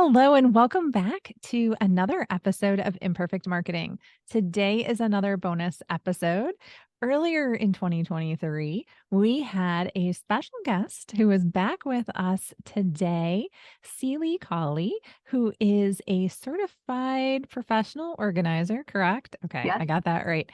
Hello, and welcome back to another episode of Imperfect Marketing. Today is another bonus episode. Earlier in 2023, we had a special guest who is back with us today, Cawley, who is a certified professional organizer, correct? Okay, Yes. I got that right.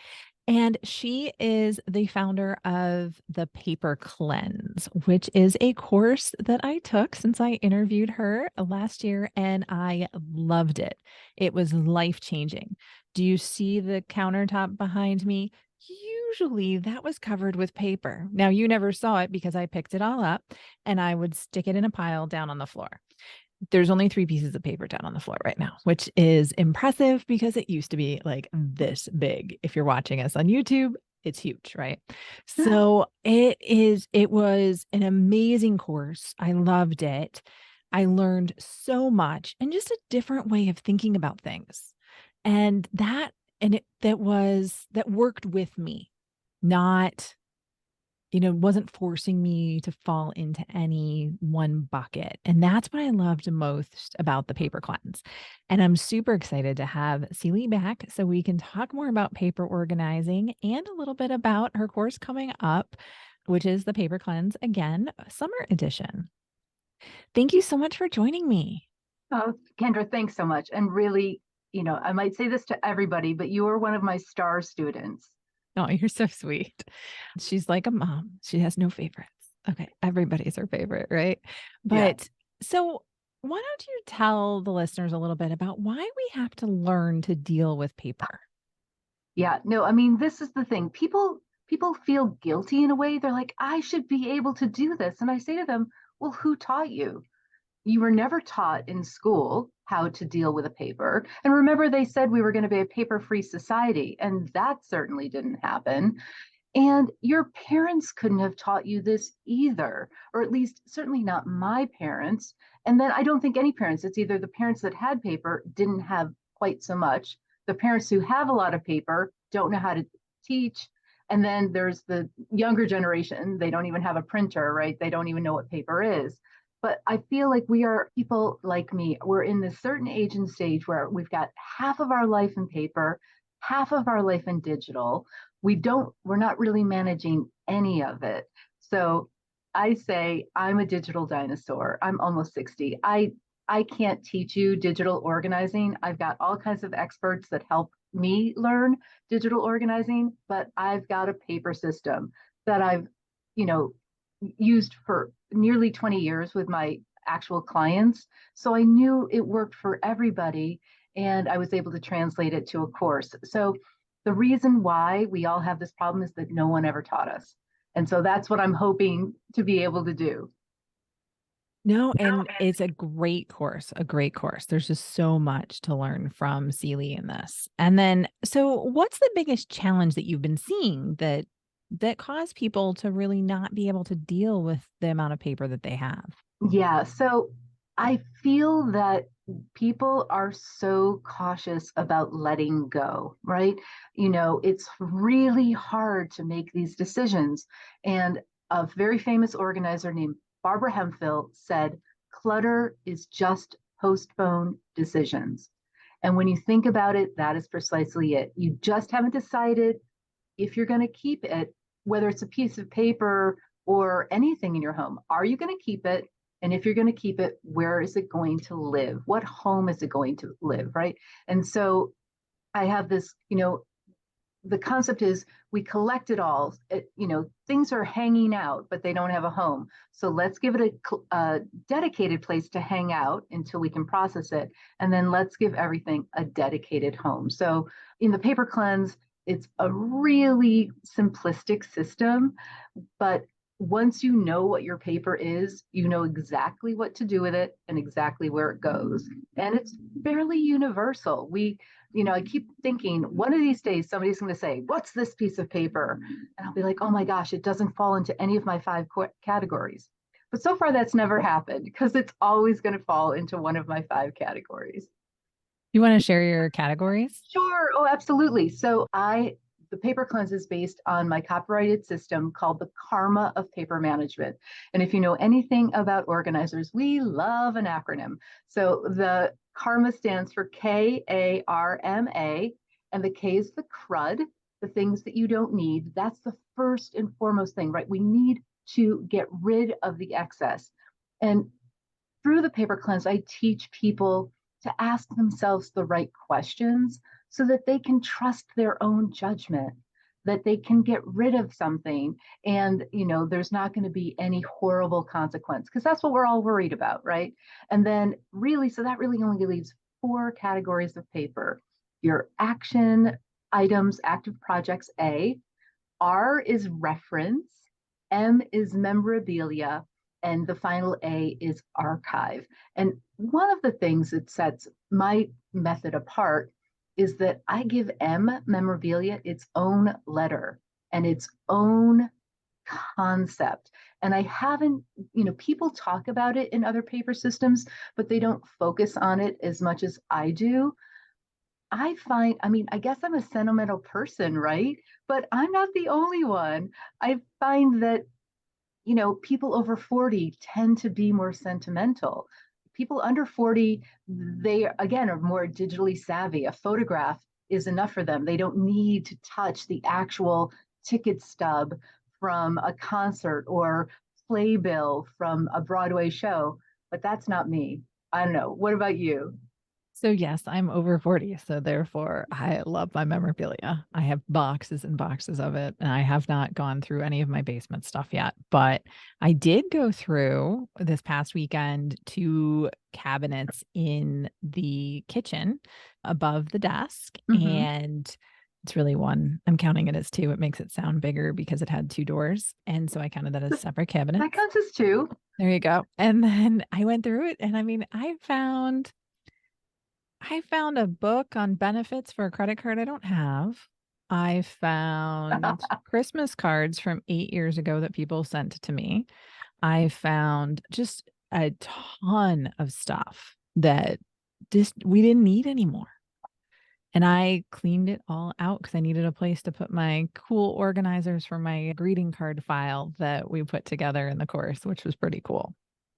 And she is the founder of the Paper Cleanse, which is a course that I took since I interviewed her last year, and I loved it. It was life changing. Do you see the countertop behind me? Usually that was covered with paper. Now, you never saw it because I picked it all up and I would stick it in a pile down on the floor. There's only 3 pieces of paper down on the floor right now, which is impressive because it used to be like this big. If you're watching us on YouTube, it's huge, right? So it was an amazing course. I loved it. I learned so much and just a different way of thinking about things. And that worked with me, not wasn't forcing me to fall into any one bucket. And that's what I loved most about the paper cleanse. And I'm super excited to have Celie back so we can talk more about paper organizing and a little bit about her course coming up, which is the Paper Cleanse, again, summer edition. Thank you so much for joining me. Oh, Kendra, thanks so much. And really, I might say this to everybody, but you are one of my star students. Oh, you're so sweet. She's like a mom. She has no favorites. Okay. Everybody's her favorite, right? Yeah. But so why don't you tell the listeners a little bit about why we have to learn to deal with paper? Yeah. No, I mean, this is the thing. People feel guilty in a way. They're like, I should be able to do this. And I say to them, well, who taught you? You were never taught in school how to deal with a paper. And remember, they said we were going to be a paper-free society, and that certainly didn't happen. And your parents couldn't have taught you this either, or at least certainly not my parents. And then I don't think any parents, it's either the parents that had paper didn't have quite so much. The parents who have a lot of paper don't know how to teach. And then there's the younger generation, they don't even have a printer, right? They don't even know what paper is. But I feel like we are people like me. We're in this certain age and stage where we've got half of our life in paper, half of our life in digital. We're not really managing any of it. So I say I'm a digital dinosaur. I'm almost 60. I can't teach you digital organizing. I've got all kinds of experts that help me learn digital organizing, but I've got a paper system that I've, you know, used for nearly 20 years with my actual clients. So I knew it worked for everybody, and I was able to translate it to a course. So the reason why we all have this problem is that no one ever taught us. And so that's what I'm hoping to be able to do. No, and it's a great course, a great course. There's just so much to learn from Celie in this. And then, so what's the biggest challenge that you've been seeing that cause people to really not be able to deal with the amount of paper that they have? Yeah. So I feel that people are so cautious about letting go, right? It's really hard to make these decisions. And a very famous organizer named Barbara Hemphill said, clutter is just postponed decisions. And when you think about it, that is precisely it. You just haven't decided if you're going to keep it, whether it's a piece of paper or anything in your home. Are you going to keep it? And if you're going to keep it, where is it going to live? What home is it going to live? Right. And so I have this, the concept is we collect it all. Things are hanging out, but they don't have a home. So let's give it a dedicated place to hang out until we can process it. And then let's give everything a dedicated home. So in the paper cleanse, it's a really simplistic system, but once you know what your paper is, you know exactly what to do with it and exactly where it goes. And it's fairly universal. I keep thinking one of these days somebody's going to say, what's this piece of paper? And I'll be like, oh my gosh, it doesn't fall into any of my 5 categories. But so far that's never happened because it's always going to fall into one of my 5 categories. You want to share your categories? Sure. Oh, absolutely. So I the paper cleanse is based on my copyrighted system called the Karma of Paper Management. And if you know anything about organizers, we love an acronym. So the Karma stands for KARMA, and the K is the crud, the things that you don't need. That's the first and foremost thing, right? We need to get rid of the excess. And through the paper cleanse, I teach people to ask themselves the right questions so that they can trust their own judgment, that they can get rid of something and, there's not going to be any horrible consequence, because that's what we're all worried about, right? And then really, so that really only leaves four categories of paper: your action items, active projects, A; R is reference, M is memorabilia, and the final A is archive. And one of the things that sets my method apart is that I give M, memorabilia, its own letter and its own concept. And I haven't, people talk about it in other paper systems, but they don't focus on it as much as I do. I guess I'm a sentimental person, right? But I'm not the only one. I find that, people over 40 tend to be more sentimental. People under 40, they again are more digitally savvy. A photograph is enough for them. They don't need to touch the actual ticket stub from a concert or playbill from a Broadway show. But that's not me. I don't know. What about you? So yes, I'm over 40. So therefore I love my memorabilia. I have boxes and boxes of it. And I have not gone through any of my basement stuff yet. But I did go through this past weekend two cabinets in the kitchen above the desk. Mm-hmm. And it's really one. I'm counting it as two. It makes it sound bigger because it had two doors. And so I counted that as separate That cabinets. counts as two. There you go. And then I went through it. And I mean, I found a book on benefits for a credit card I don't have. I found Christmas cards from 8 years ago that people sent to me. I found just a ton of stuff that just we didn't need anymore. And I cleaned it all out because I needed a place to put my cool organizers for my greeting card file that we put together in the course, which was pretty cool.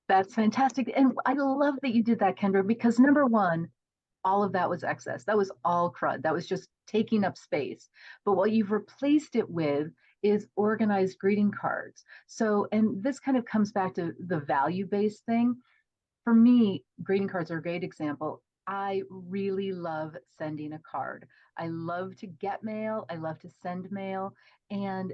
That's fantastic. And I love that you did that, Kendra, because number one, all of that was excess. That was all crud. That was just taking up space. But what you've replaced it with is organized greeting cards. So, and this kind of comes back to the value based thing. For me, greeting cards are a great example. I really love sending a card. I love to get mail. I love to send mail. And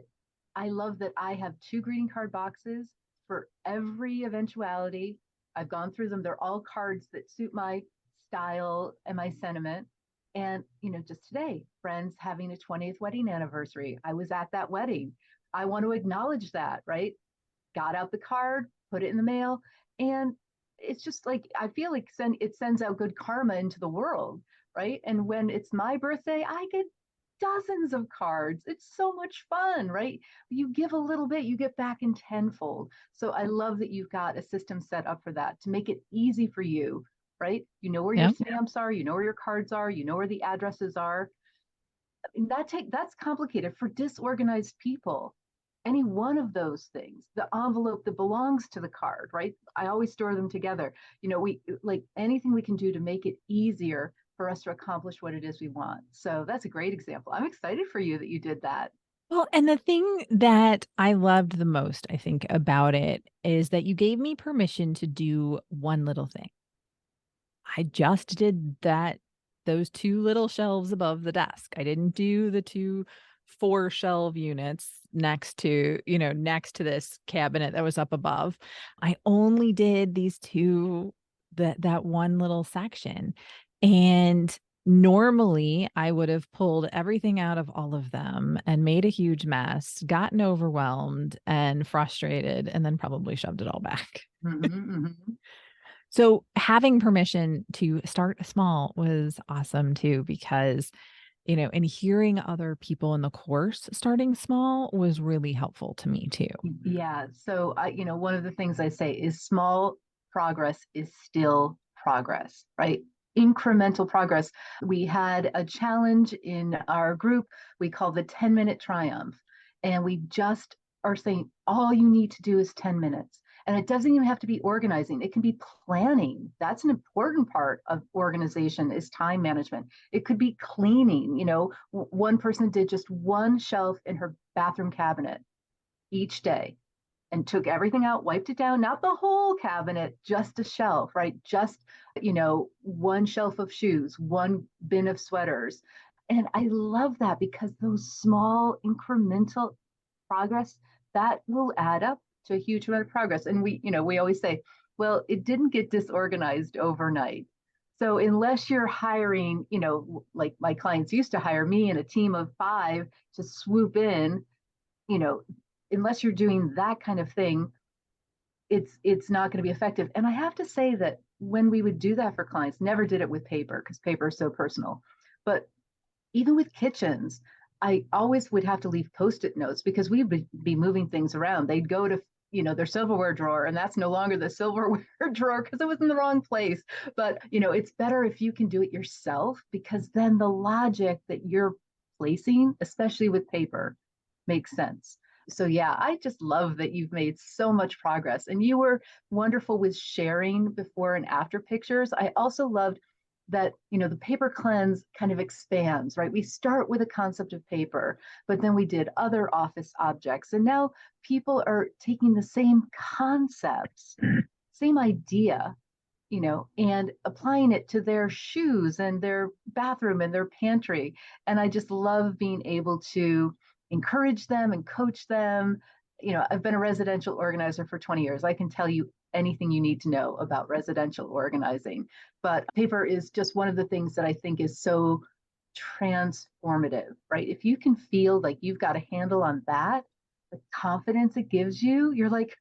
I love that I have two greeting card boxes for every eventuality. I've gone through them. They're all cards that suit my style and my sentiment. And, just today, friends having a 20th wedding anniversary. I was at that wedding. I want to acknowledge that, right? Got out the card, put it in the mail. And it's just like, I feel like it sends out good karma into the world, right? And when it's my birthday, I get dozens of cards. It's so much fun, right? You give a little bit, you get back in tenfold. So I love that you've got a system set up for that to make it easy for you, right? You know where your Yeah. stamps are, you know where your cards are, you know where the addresses are. And that's complicated for disorganized people. Any one of those things, the envelope that belongs to the card, right? I always store them together. We like anything we can do to make it easier for us to accomplish what it is we want. So that's a great example. I'm excited for you that you did that. Well, and the thing that I loved the most, I think, about it is that you gave me permission to do one little thing. I just did those two little shelves above the desk. I didn't do the two four shelf units next to this cabinet that was up above. I only did these two, that one little section. And normally I would have pulled everything out of all of them and made a huge mess, gotten overwhelmed and frustrated, and then probably shoved it all back. Mm-hmm, mm-hmm. So having permission to start small was awesome too, because, and hearing other people in the course starting small was really helpful to me too. Yeah. So one of the things I say is small progress is still progress, right? incremental progress. We had a challenge in our group we call the 10-minute triumph. And we just are saying all you need to do is 10 minutes. And it doesn't even have to be organizing, it can be planning. That's an important part of organization is time management. It could be cleaning. One person did just one shelf in her bathroom cabinet each day and took everything out, wiped it down, not the whole cabinet, just a shelf, right? Just, one shelf of shoes, one bin of sweaters. And I love that because those small incremental progress that will add up to a huge amount of progress. And we always say, well, it didn't get disorganized overnight. So unless you're hiring, like my clients used to hire me and a team of 5 to swoop in, you know, unless you're doing that kind of thing, it's not going to be effective. And I have to say that when we would do that for clients, never did it with paper because paper is so personal. But even with kitchens, I always would have to leave post-it notes because we'd be moving things around. They'd go to their silverware drawer, and that's no longer the silverware drawer because it was in the wrong place. But it's better if you can do it yourself because then the logic that you're placing, especially with paper, makes sense. So yeah, I just love that you've made so much progress, and you were wonderful with sharing before and after pictures. I also loved that the paper cleanse kind of expands, right? We start with a concept of paper, but then we did other office objects, and now people are taking the same concepts, same idea, and applying it to their shoes and their bathroom and their pantry. And I just love being able to encourage them and coach them. I've been a residential organizer for 20 years. I can tell you anything you need to know about residential organizing. But paper is just one of the things that I think is so transformative, right? If you can feel like you've got a handle on that, the confidence it gives you, you're like,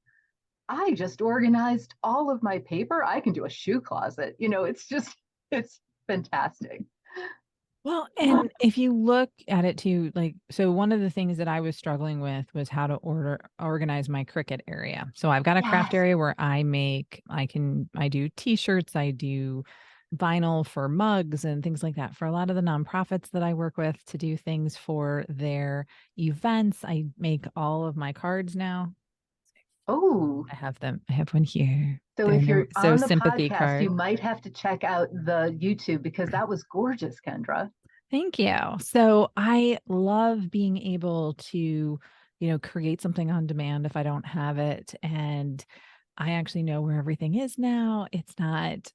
I just organized all of my paper. I can do a shoe closet. It's fantastic. Well, and if you look at it too, like, so one of the things that I was struggling with was how to organize my Cricut area. So I've got a craft Yes. area where I do t-shirts, I do vinyl for mugs and things like that for a lot of the nonprofits that I work with to do things for their events. I make all of my cards now. Oh, I have them. I have one here. so They're if in you're so on the sympathy podcast, you card. might have to check out the YouTube because that was gorgeous, Kendra. Thank you. So I love being able to, create something on demand if I don't have it. And I actually know where everything is now. It's not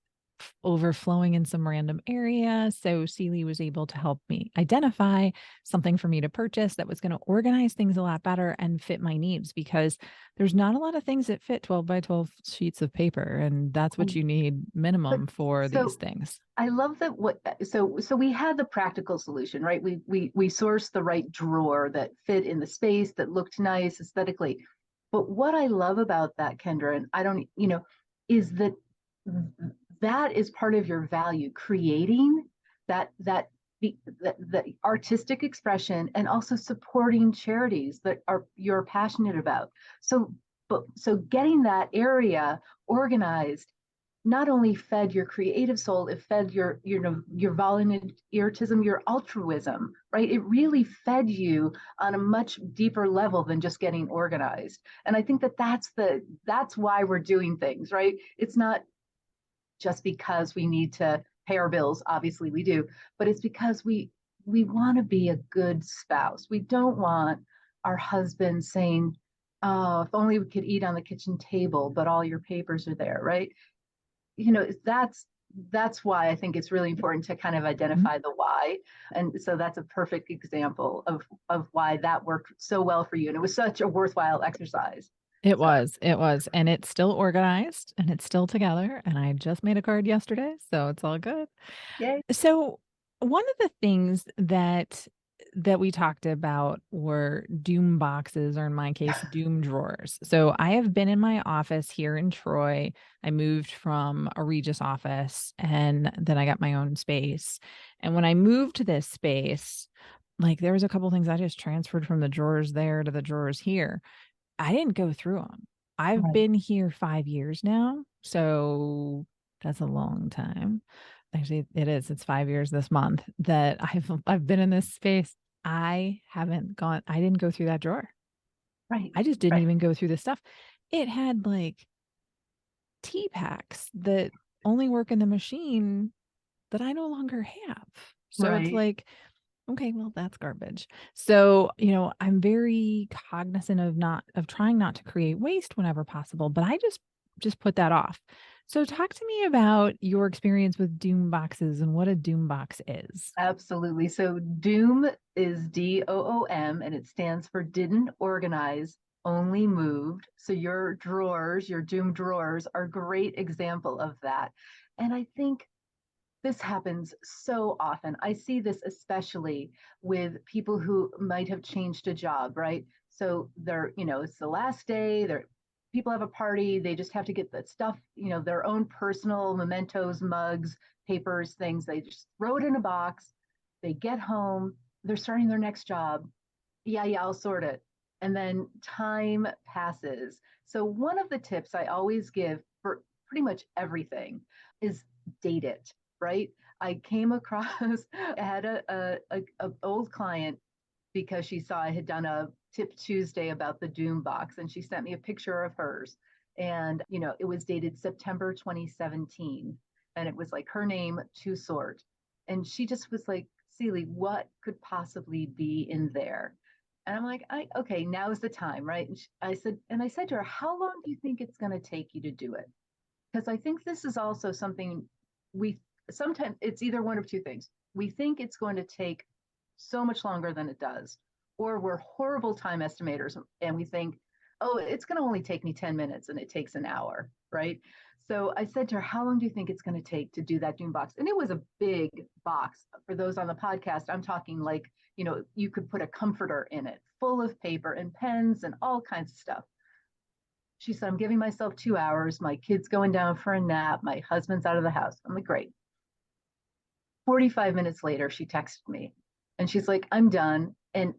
overflowing in some random area. So Celie was able to help me identify something for me to purchase that was going to organize things a lot better and fit my needs because there's not a lot of things that fit 12 by 12 sheets of paper. And that's what And you need but minimum for these so things. I love that so we had the practical solution, right? We sourced the right drawer that fit in the space that looked nice aesthetically. But what I love about that, Kendra, and I don't, is that that is part of your value, creating that artistic expression and also supporting charities that are you're passionate about. So getting that area organized not only fed your creative soul, it fed your volunteerism, your altruism, right? It really fed you on a much deeper level than just getting organized. And I think that that's why we're doing things, right? It's not just because we need to pay our bills, obviously we do, but it's because we want to be a good spouse. We don't want our husband saying, oh, if only we could eat on the kitchen table, but all your papers are there, right? That's why I think it's really important to kind of identify the why. And so that's a perfect example of why that worked so well for you. And it was such a worthwhile exercise. So It was, and it's still organized and it's still together. And I just made a card yesterday, so it's all good. yay. So one of the things that we talked about were doom boxes, or in my case, doom drawers. So I have been in my office here in Troy. I moved from a Regis office and then I got my own space. And when I moved to this space, like there was a couple things I just transferred from the drawers there to the drawers here. I didn't go through them. I've Right. been here 5 years now, so that's a long time. actually it is. It's 5 years this month that I've been in this space. I didn't go through that drawer. Right, I just didn't right, even go through the stuff. It had like tea packs that only work in the machine that I no longer have. So it's right. like, okay, well, that's garbage. So, I'm very cognizant of trying not to create waste whenever possible, but I just put that off. So talk to me about your experience with doom boxes and what a doom box is. Absolutely. So DOOM is DOOM, and it stands for didn't organize, only moved. So your drawers, your DOOM drawers, are a great example of that. And I think this happens so often. I see this especially with people who might have changed a job, right? So it's the last day, people have a party, they just have to get the stuff, their own personal mementos, mugs, papers, things, they just throw it in a box. They get home, they're starting their next job. Yeah, yeah, I'll sort it. And then time passes. So one of the tips I always give for pretty much everything is date it, right? I came across, I had a old client because she saw I had done a Tip Tuesday about the Doom box, and she sent me a picture of hers. And, it was dated September 2017. And it was like her name to sort. And she just was like, Celie, what could possibly be in there? And I'm like, okay, now's the time, right? And I said to her, how long do you think it's going to take you to do it? Because I think this is also something we sometimes it's either one of two things. We think it's going to take so much longer than it does, or we're horrible time estimators and we think, oh, it's going to only take me 10 minutes and it takes an hour, right? So I said to her, how long do you think it's going to take to do that Doom box? And it was a big box. For those on the podcast, I'm talking like, you could put a comforter in it, full of paper and pens and all kinds of stuff. She said, I'm giving myself 2 hours. My kid's going down for a nap. My husband's out of the house. I'm like, great. 45 minutes later, she texted me and she's like, I'm done. And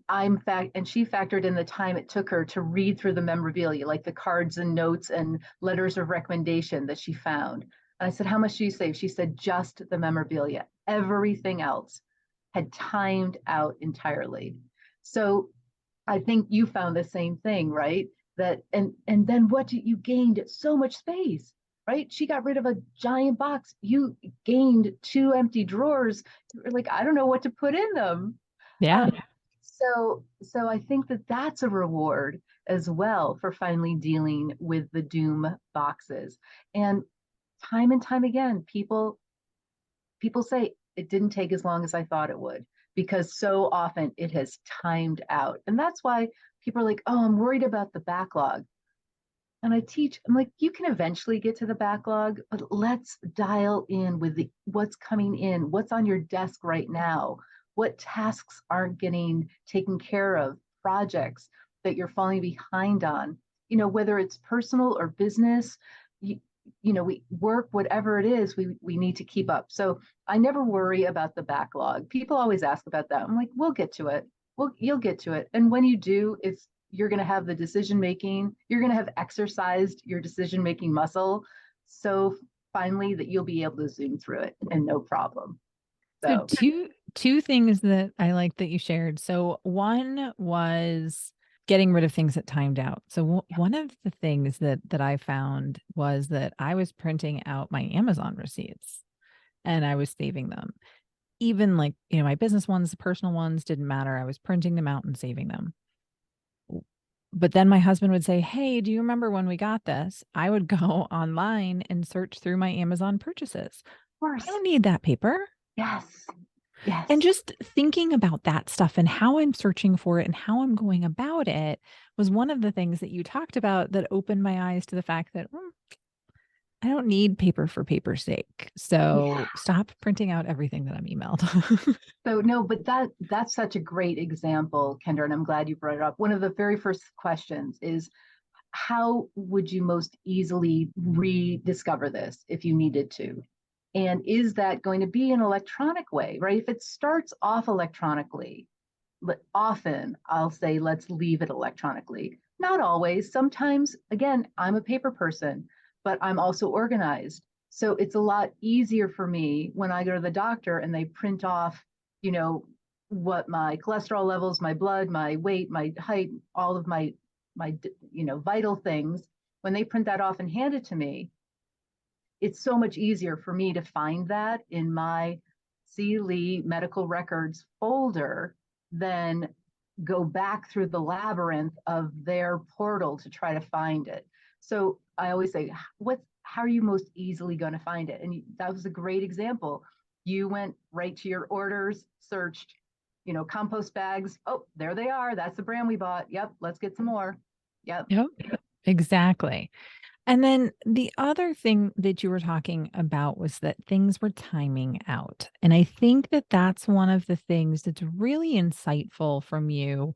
she factored in the time it took her to read through the memorabilia, like the cards and notes and letters of recommendation that she found. And I said, how much do you save? She said, just the memorabilia. Everything else had timed out entirely. So I think you found the same thing, right? That and then what you gained so much space, right? She got rid of a giant box. You gained two empty drawers. Like, I don't know what to put in them. Yeah. Um, so I think that that's a reward as well for finally dealing with the doom boxes. And time again, people say it didn't take as long as I thought it would because so often it has timed out. And that's why people are like, oh, I'm worried about the backlog. And I'm like, you can eventually get to the backlog, but let's dial in with what's coming in, what's on your desk right now, what tasks aren't getting taken care of, projects that you're falling behind on, whether it's personal or business, you, we work, whatever it is, we need to keep up. So I never worry about the backlog. People always ask about that. I'm like, we'll get to it. You'll get to it. And when you do, you're going to have the decision making, you're going to have exercised your decision making muscle so finally that you'll be able to zoom through it and no problem. So So two things that I like that you shared. So one was getting rid of things that timed out. So one of the things that I found was that I was printing out my Amazon receipts and I was saving them. Even like, my business ones, the personal ones didn't matter. I was printing them out and saving them. But then my husband would say, "Hey, do you remember when we got this?" I would go online and search through my Amazon purchases. of I course, don't need that paper. yes, And yes. just thinking about that stuff and how I'm searching for it and how I'm going about it was one of the things that you talked about that opened my eyes to the fact that I don't need paper for paper's sake. Yeah. So stop printing out everything that I'm emailed. So no, but that's such a great example, Kendra, and I'm glad you brought it up. One of the very first questions is, how would you most easily rediscover this if you needed to? And is that going to be an electronic way, right? If it starts off electronically, but often I'll say, let's leave it electronically. Not always. Sometimes, again, I'm a paper person, but I'm also organized. So it's a lot easier for me when I go to the doctor and they print off, you know, what my cholesterol levels, my blood, my weight, my height, all of my vital things. When they print that off and hand it to me, it's so much easier for me to find that in my C. Lee medical records folder than go back through the labyrinth of their portal to try to find it. So I always say, how are you most easily going to find it? And that was a great example. You went right to your orders, searched, compost bags. Oh, there they are. That's the brand we bought. Yep, let's get some more. Yep. Yep, exactly. And then the other thing that you were talking about was that things were timing out. And I think that that's one of the things that's really insightful from you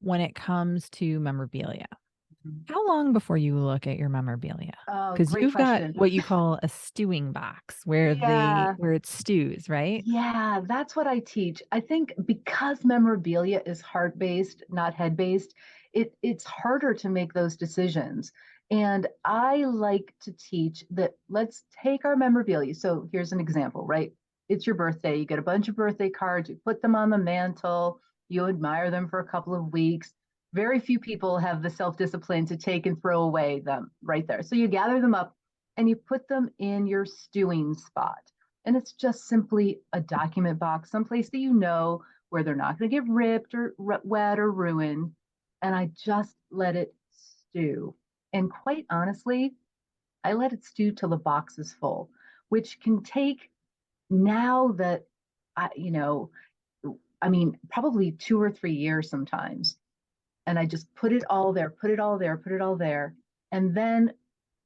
when it comes to memorabilia. How long before you look at your memorabilia? Oh, Because great you've got question. what you call a stewing box where Yeah. where it stews, right? Yeah, that's what I teach. I think because memorabilia is heart based, not head based, it's harder to make those decisions. And I like to teach that let's take our memorabilia. So here's an example, right? It's your birthday. You get a bunch of birthday cards, you put them on the mantle, you admire them for a couple of weeks. Very few people have the self discipline to take and throw away them right there. So you gather them up and you put them in your stewing spot, and it's just simply a document box, someplace that you know where they're not going to get ripped or wet or ruined. And I just let it stew. And quite honestly, I let it stew till the box is full, which can take, now that I, I mean, probably 2 or 3 years sometimes. And I just put it all there, put it all there, put it all there. And then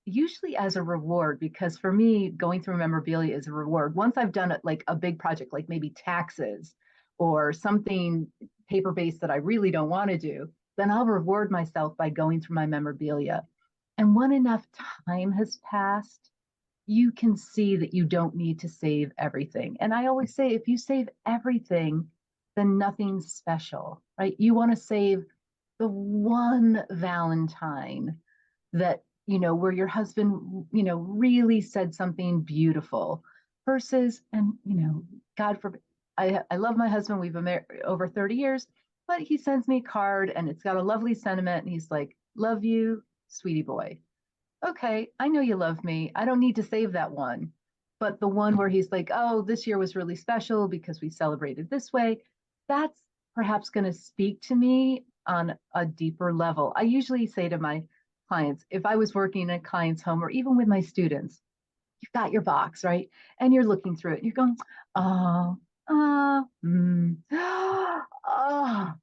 usually as a reward, because for me going through memorabilia is a reward. Once I've done it, like a big project like maybe taxes or something paper based that I really don't want to do, then I'll reward myself by going through my memorabilia. And when enough time has passed, you can see that you don't need to save everything. And I always say, if you save everything, then nothing's special, right? You want to save the one Valentine that, where your husband, really said something beautiful versus, and, God forbid, I love my husband. We've been married over 30 years, but he sends me a card and it's got a lovely sentiment. And he's like, love you, sweetie boy. Okay, I know you love me. I don't need to save that one. But the one where he's like, oh, this year was really special because we celebrated this way, that's perhaps going to speak to me on a deeper level. I usually say to my clients, if I was working in a client's home or even with my students, you've got your box, right? And you're looking through it and you're going, oh, oh,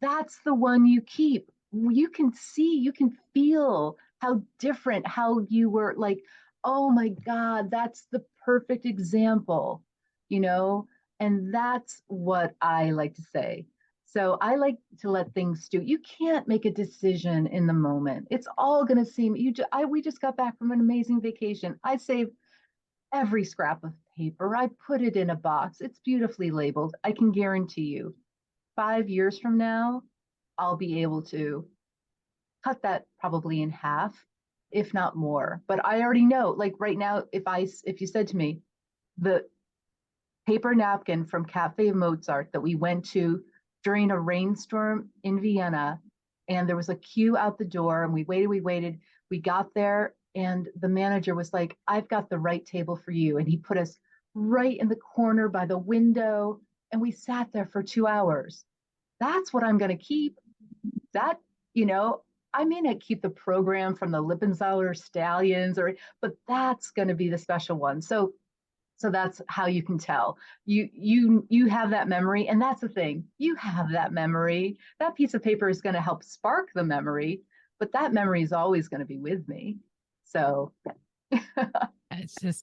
that's the one you keep. You can see, you can feel how different, how you were like, oh my God, that's the perfect example, you know? And that's what I like to say. So I like to let things stew. You can't make a decision in the moment. It's all going to seem, we just got back from an amazing vacation. I saved every scrap of paper. I put it in a box. It's beautifully labeled. I can guarantee you 5 years from now, I'll be able to cut that probably in half, if not more. But I already know, like right now, if you said to me, the paper napkin from Cafe Mozart that we went to during a rainstorm in Vienna, and there was a queue out the door, and we waited. We got there, and the manager was like, I've got the right table for you. And he put us right in the corner by the window, and we sat there for 2 hours. That's what I'm going to keep. That, you know, I may not keep the program from the Lippenzauer Stallions, but that's going to be the special one. So that's how you can tell. You have that memory, and that's the thing. You have that memory. That piece of paper is going to help spark the memory, but that memory is always going to be with me. So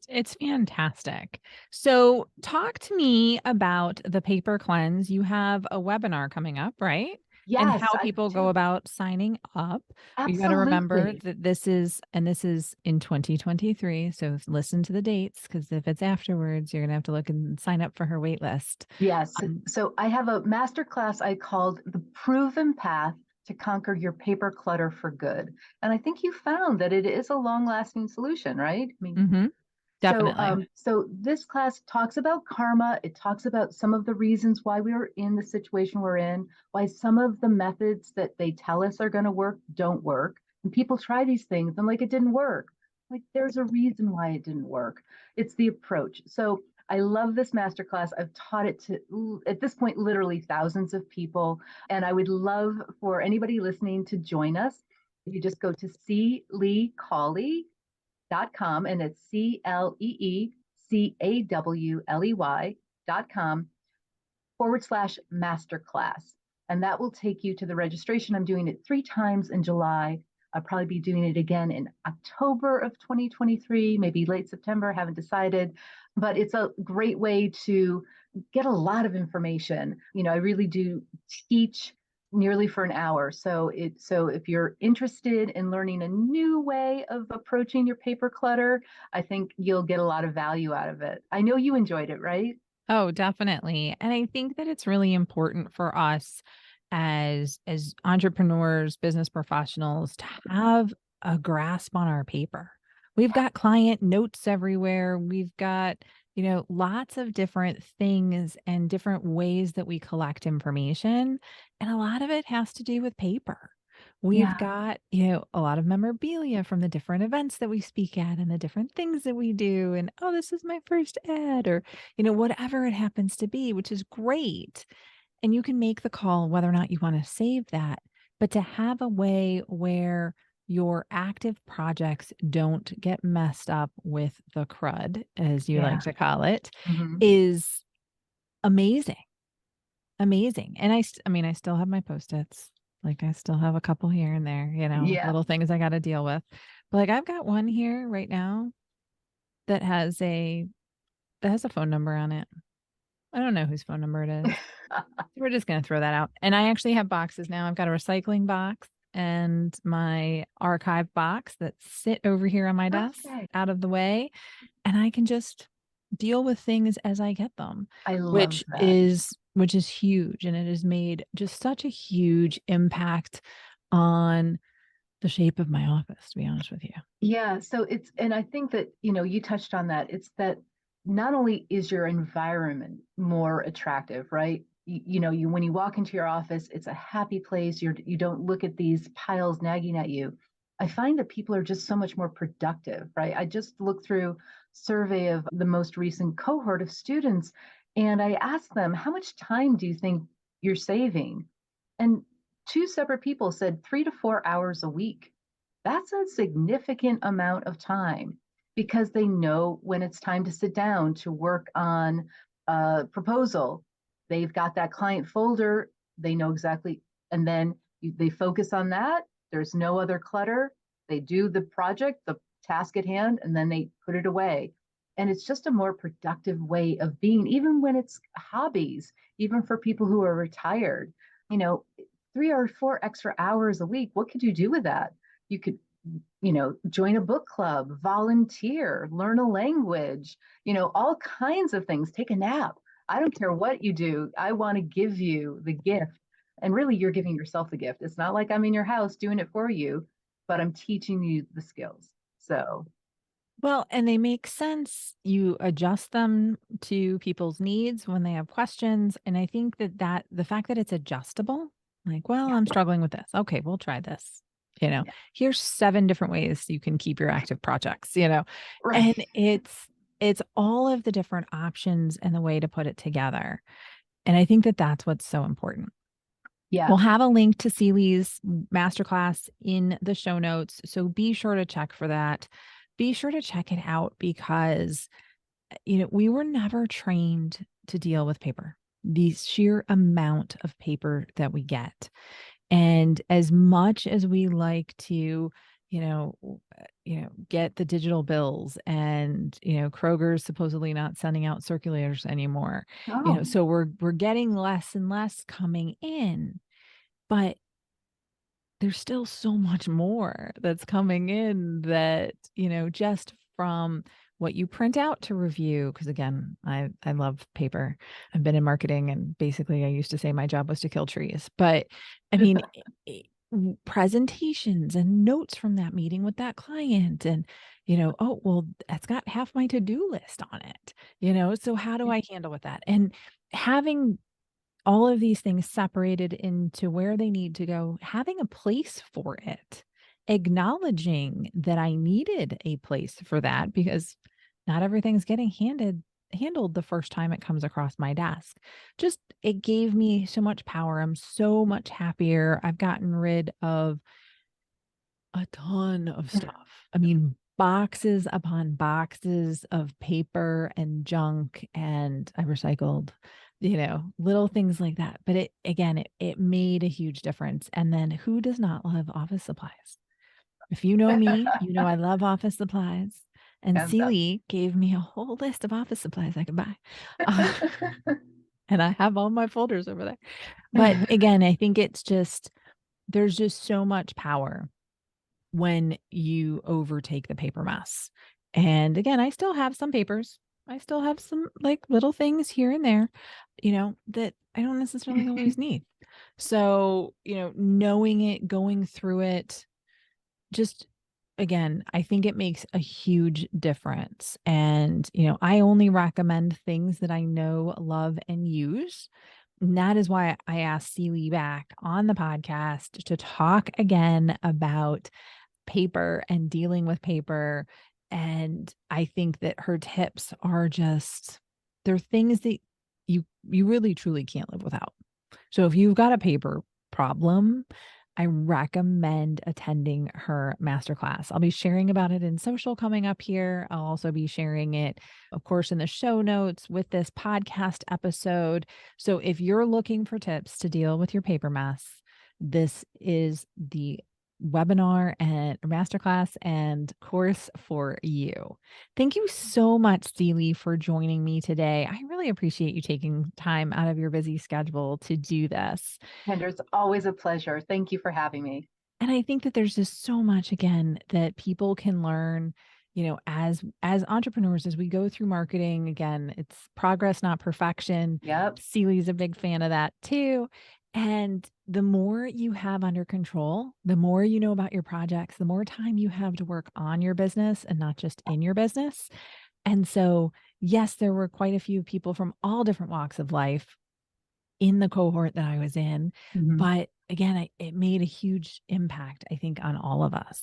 It's fantastic. So, talk to me about the paper cleanse. You have a webinar coming up, right? And yes, how I people go do. about signing up. You got to remember Absolutely. that this is in 2023. So, listen to the dates because if it's afterwards, you're going to have to look and sign up for her wait list. Yes. Um, So I have a master class I called The Proven Path to Conquer Your Paper Clutter for Good. And I think you found that it is a long lasting solution, right? I mean, mhm. Definitely. So this class talks about karma. It talks about some of the reasons why we are in the situation we're in, why some of the methods that they tell us are going to work don't work. And people try these things and like it didn't work. Like there's a reason why it didn't work. It's the approach. So I love this masterclass. I've taught it to, at this point, literally thousands of people. And I would love for anybody listening to join us. You just go to cleecawley.com, and it's CLEECAWLEY.com/masterclass. And that will take you to the registration. I'm doing it 3 times in July. I'll probably be doing it again in October of 2023, maybe late September, haven't decided. But it's a great way to get a lot of information. I really do teach nearly for an hour. So if you're interested in learning a new way of approaching your paper clutter, I think you'll get a lot of value out of it. I know you enjoyed it, right? Oh, definitely. And I think that it's really important for us as entrepreneurs, business professionals to have a grasp on our paper. We've got client notes everywhere. We've got, lots of different things and different ways that we collect information, and a lot of it has to do with paper. We've Yeah, got, a lot of memorabilia from the different events that we speak at and the different things that we do. And, oh, this is my first ad, or whatever it happens to be, which is great. And you can make the call whether or not you want to save that. But to have a way where your active projects don't get messed up with the crud, as you yeah. like to call it, Hmm. is amazing. Amazing. And I mean, I still have my post-its. Like I still have a couple here and there, Yeah. little things I got to deal with. But like I've got one here right now that has a phone number on it. I don't know whose phone number it is. We're just going to throw that out. And I actually have boxes now. I've got a recycling box and my archive box that sit over here on my desk Perfect. out of the way. And I can just deal with things as I get them, I love which that. is huge. And it has made just such a huge impact on the shape of my office, to be honest with you. Yeah, so and I think that, you touched on that. It's that not only is your environment more attractive, right? When you walk into your office, it's a happy place. You don't look at these piles nagging at you. I find that people are just so much more productive, right? I just looked through survey of the most recent cohort of students, and I asked them, how much time do you think you're saving? And two separate people said 3 to 4 hours a week. That's a significant amount of time because they know when it's time to sit down to work on a proposal. They've got that client folder, they know exactly, and then they focus on that. There's no other clutter. They do the project, the task at hand, and then they put it away. And it's just a more productive way of being, even when it's hobbies, even for people who are retired. You know, 3 or 4 extra hours a week, what could you do with that? You could, join a book club, volunteer, learn a language, all kinds of things, take a nap. I don't care what you do. I want to give you the gift. And really, you're giving yourself the gift. It's not like I'm in your house doing it for you, but I'm teaching you the skills. So, Well, and they make sense. You adjust them to people's needs when they have questions. And I think that the fact that it's adjustable, like, well, yeah, I'm struggling with this. Okay, we'll try this. yeah, Here's 7 different ways you can keep your active projects. right. And it's all of the different options and the way to put it together. And I think that that's what's so important. Yeah. We'll have a link to Celi's masterclass in the show notes. So be sure to check for that. Be sure to check it out because, we were never trained to deal with paper, the sheer amount of paper that we get. And as much as we like to, get the digital bills and, Kroger's supposedly not sending out circulators anymore, Oh, so we're getting less and less coming in. But there's still so much more that's coming in that, just from what you print out to review. Cause again, I love paper. I've been in marketing and basically I used to say my job was to kill trees. But I mean, presentations and notes from that meeting with that client and, oh, well, that's got half my to-do list on it, so how do I handle with that? And having all of these things separated into where they need to go, having a place for it, acknowledging that I needed a place for that because not everything's getting handled the first time it comes across my desk. Just it gave me so much power. I'm so much happier. I've gotten rid of a ton of stuff. I mean, boxes upon boxes of paper and junk, and I recycled, little things like that. But it again, it made a huge difference. And then who does not love office supplies? If you know me, you know I love office supplies. And Hands up. Celie gave me a whole list of office supplies I could buy. Uh, and I have all my folders over there. But again, I think there's just so much power when you overtake the paper mess. And again, I still have some papers. I still have some like little things here and there, that I don't necessarily always need. So, knowing it, going through it, just again, I think it makes a huge difference. And, I only recommend things that I know, love, and use. And that is why I asked Celie back on the podcast to talk again about paper and dealing with paper. And I think that her tips are they're things that you really truly can't live without. So if you've got a paper problem, I recommend attending her masterclass. I'll be sharing about it in social coming up here. I'll also be sharing it, of course, in the show notes with this podcast episode. So if you're looking for tips to deal with your paper mess, this is the webinar and masterclass and course for you. Thank you so much, Celie, for joining me today. I really appreciate you taking time out of your busy schedule to do this. Kendra, it's always a pleasure. Thank you for having me. And I think that there's just so much again that people can learn, as entrepreneurs, as we go through marketing. Again, it's progress, not perfection. Yep. Celie's a big fan of that too. And the more you have under control, the more you know about your projects, the more time you have to work on your business and not just in your business. And so, yes, there were quite a few people from all different walks of life in the cohort that I was in. Mhm. But again, it made a huge impact, I think, on all of us.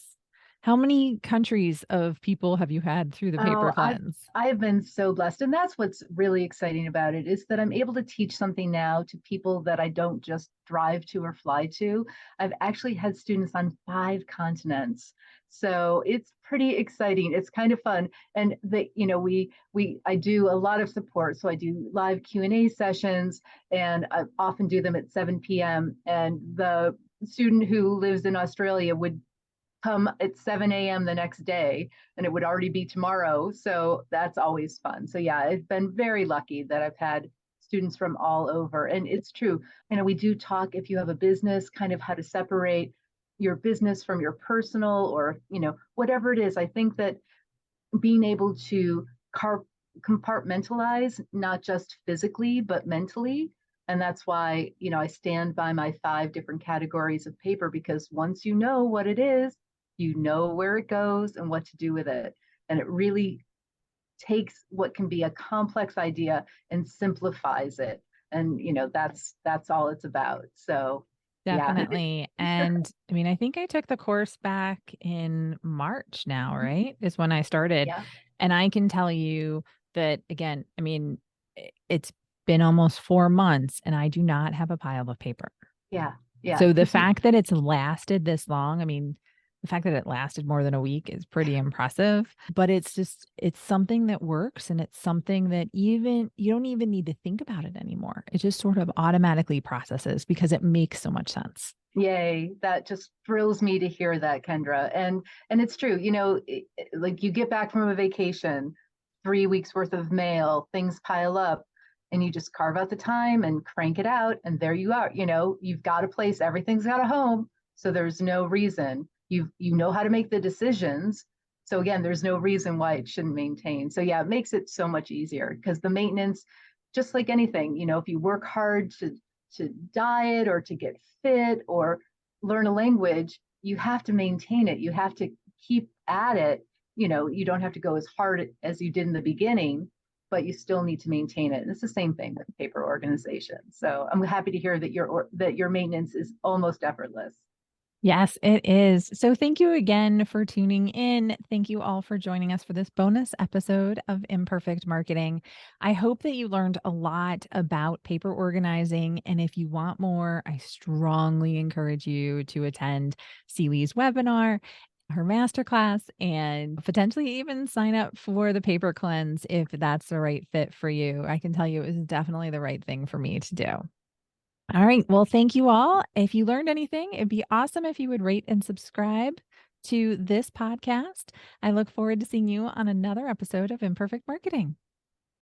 How many countries of people have you had through the paper Oh, cleanse? I have been so blessed. And that's what's really exciting about it is that I'm able to teach something now to people that I don't just drive to or fly to. I've actually had students on 5 continents. So it's pretty exciting. It's kind of fun. And I do a lot of support. So I do live Q&A sessions and I often do them at 7 p.m. And the student who lives in Australia would come at 7 a.m. the next day and it would already be tomorrow. So that's always fun. So yeah, I've been very lucky that I've had students from all over. And it's true, we do talk if you have a business, kind of how to separate your business from your personal or, whatever it is. I think that being able to compartmentalize, not just physically, but mentally. And that's why, I stand by my 5 different categories of paper because once you know what it is, you know where it goes and what to do with it. And it really takes what can be a complex idea and simplifies it. And, that's all it's about. So, yeah. Definitely. And I mean, I think I took the course back in March now, right? Is when I started. Yeah. And I can tell you that, again, I mean, it's been almost 4 months and I do not have a pile of paper. Yeah. Yeah. So the Because fact that it's lasted this long, I mean, the fact that it lasted more than a week is pretty impressive, but it's something that works and it's something that even you don't even need to think about it anymore. It just sort of automatically processes because it makes so much sense. yay, that just thrills me to hear that, Kendra. And it's true, like you get back from a vacation, 3 weeks worth of mail, things pile up, and you just carve out the time and crank it out, and there you are. You've got a place, everything's got a home, so there's no reason. You know how to make the decisions. So again, there's no reason why it shouldn't maintain. So yeah, it makes it so much easier because the maintenance, just like anything, if you work hard to diet or to get fit or learn a language, you have to maintain it. You have to keep at it. you don't have to go as hard as you did in the beginning, but you still need to maintain it. And it's the same thing with paper organization. So I'm happy to hear that your maintenance is almost effortless. Yes, it is. So thank you again for tuning in. Thank you all for joining us for this bonus episode of Imperfect Marketing. I hope that you learned a lot about paper organizing. And if you want more, I strongly encourage you to attend Cawley's webinar, her masterclass, and potentially even sign up for the paper cleanse if that's the right fit for you. I can tell you it was definitely the right thing for me to do. All right. Well, thank you all. If you learned anything, it'd be awesome if you would rate and subscribe to this podcast. I look forward to seeing you on another episode of Imperfect Marketing.